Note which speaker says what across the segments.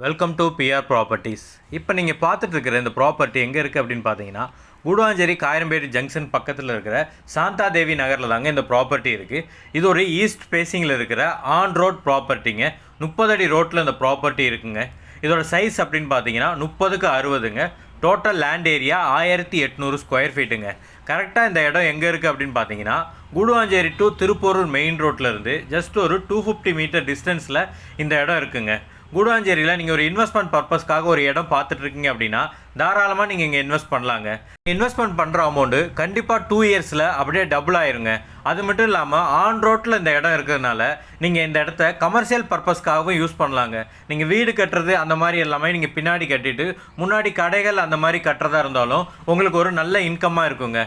Speaker 1: Welcome to PR properties. இப்போ நீங்கள் பார்த்துட்டு இருக்கிற இந்த ப்ராப்பர்ட்டி எங்கே இருக்குது அப்படின்னு பார்த்தீங்கன்னா, கூடுவாஞ்சேரி காயரம்பேடு ஜங்ஷன் பக்கத்தில் இருக்கிற சாந்தாதேவி நகரில் தாங்க இந்த ப்ராப்பர்ட்டி இருக்குது. இது ஒரு ஈஸ்ட் ஃபேஸிங்கில் இருக்கிற ஆன் ரோட் ப்ராப்பர்ட்டிங்க. 30 அடி ரோட்டில் இந்த ப்ராப்பர்ட்டி இருக்குங்க. இதோட சைஸ் அப்படின்னு பார்த்தீங்கன்னா 30க்கு 60ங்க. டோட்டல் லேண்ட் ஏரியா 1800 ஸ்கொயர் ஃபீட்டுங்க. கரெக்டாக இந்த இடம் எங்கே இருக்குது அப்படின்னு பார்த்தீங்கன்னா, கூடுவாஞ்சேரி டு திருப்போரூர் மெயின் ரோட்டில் இருந்து ஜஸ்ட் ஒரு 250 மீட்டர் டிஸ்டன்ஸில் இந்த இடம் இருக்குங்க. கூடுவாஞ்சேரியில் நீங்கள் ஒரு இன்வெஸ்ட்மெண்ட் பர்பஸ்க்காக ஒரு இடம் பார்த்துட்ருக்கீங்க அப்படின்னா தாராளமாக நீங்கள் இங்கே இன்வெஸ்ட் பண்ணலாங்க. இன்வெஸ்ட்மெண்ட் பண்ணுற அமௌண்ட்டு கண்டிப்பாக 2 இயர்ஸில் அப்படியே டபுள் ஆயிருங்க. அது மட்டும் இல்லாமல் ஆன் ரோட்டில் இந்த இடம் இருக்கிறதுனால நீங்கள் இந்த இடத்த கமர்ஷியல் பர்பஸ்க்காகவும் யூஸ் பண்ணலாங்க. நீங்கள் வீடு கட்டுறது அந்த மாதிரி எல்லாமே நீங்கள் பின்னாடி கட்டிட்டு முன்னாடி கடைகள் அந்த மாதிரி கட்டுறதா இருந்தாலும் உங்களுக்கு ஒரு நல்ல இன்கம்மாக இருக்குங்க.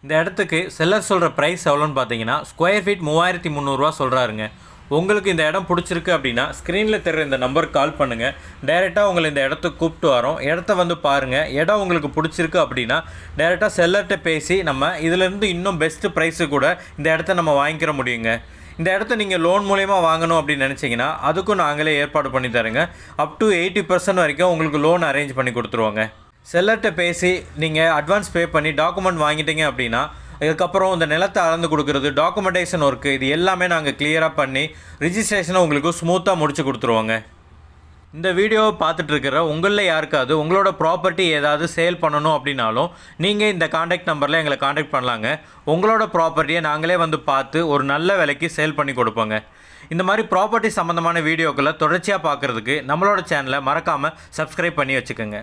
Speaker 1: இந்த இடத்துக்கு செல்லர் சொல்கிற ப்ரைஸ் எவ்வளோன்னு பார்த்தீங்கன்னா ஸ்கொயர் ஃபீட் 3300 சொல்கிறாருங்க. உங்களுக்கு இந்த இடம் பிடிச்சிருக்கு அப்படின்னா ஸ்க்ரீனில் தெரிகிற இந்த நம்பருக்கு கால் பண்ணுங்கள். டைரெக்டாக உங்களை இந்த இடத்துக்கு கூப்பிட்டு வரோம். இடத்த வந்து பாருங்கள். இடம் உங்களுக்கு பிடிச்சிருக்கு அப்படின்னா டைரெக்டாக செல்லர்கிட்ட பேசி நம்ம இதிலேருந்து இன்னும் பெஸ்ட்டு ப்ரைஸு கூட இந்த இடத்த நம்ம வாங்கிக்கிற முடியுங்க. இந்த இடத்த நீங்கள் லோன் மூலயமா வாங்கணும் அப்படின்னு நினச்சிங்கன்னா அதுக்கும் நாங்களே ஏற்பாடு பண்ணி தருங்க. அப் டு 80% வரைக்கும் உங்களுக்கு லோன் அரேஞ்ச் பண்ணி கொடுத்துருவோங்க. செல்லர்கிட்ட பேசி நீங்கள் அட்வான்ஸ் பே பண்ணி டாக்குமெண்ட் வாங்கிட்டீங்க அப்படின்னா இதுக்கப்புறம் இந்த நிலத்தை அளந்து கொடுக்குறது, டாக்குமெண்டேஷன் ஒர்க்கு, இது எல்லாமே நாங்கள் கிளியராக பண்ணி ரிஜிஸ்ட்ரேஷனை உங்களுக்கு ஸ்மூத்தாக முடிச்சு கொடுத்துருவோங்க. இந்த வீடியோவை பார்த்துட்ருக்கிற உங்களில் யாருக்காவது உங்களோட ப்ராப்பர்ட்டி ஏதாவது சேல் பண்ணணும் அப்படின்னாலும் நீங்கள் இந்த காண்டாக்ட் நம்பரில் எங்களை காண்டாக்ட் பண்ணலாங்க. உங்களோட ப்ராப்பர்ட்டியை நாங்களே வந்து பார்த்து ஒரு நல்ல விலைக்கு சேல் பண்ணி கொடுப்போங்க. இந்த மாதிரி ப்ராப்பர்ட்டி சம்மந்தமான வீடியோக்களை தொடர்ச்சியாக பார்க்குறதுக்கு நம்மளோட சேனலை மறக்காமல் சப்ஸ்கிரைப் பண்ணி வச்சுக்கோங்க.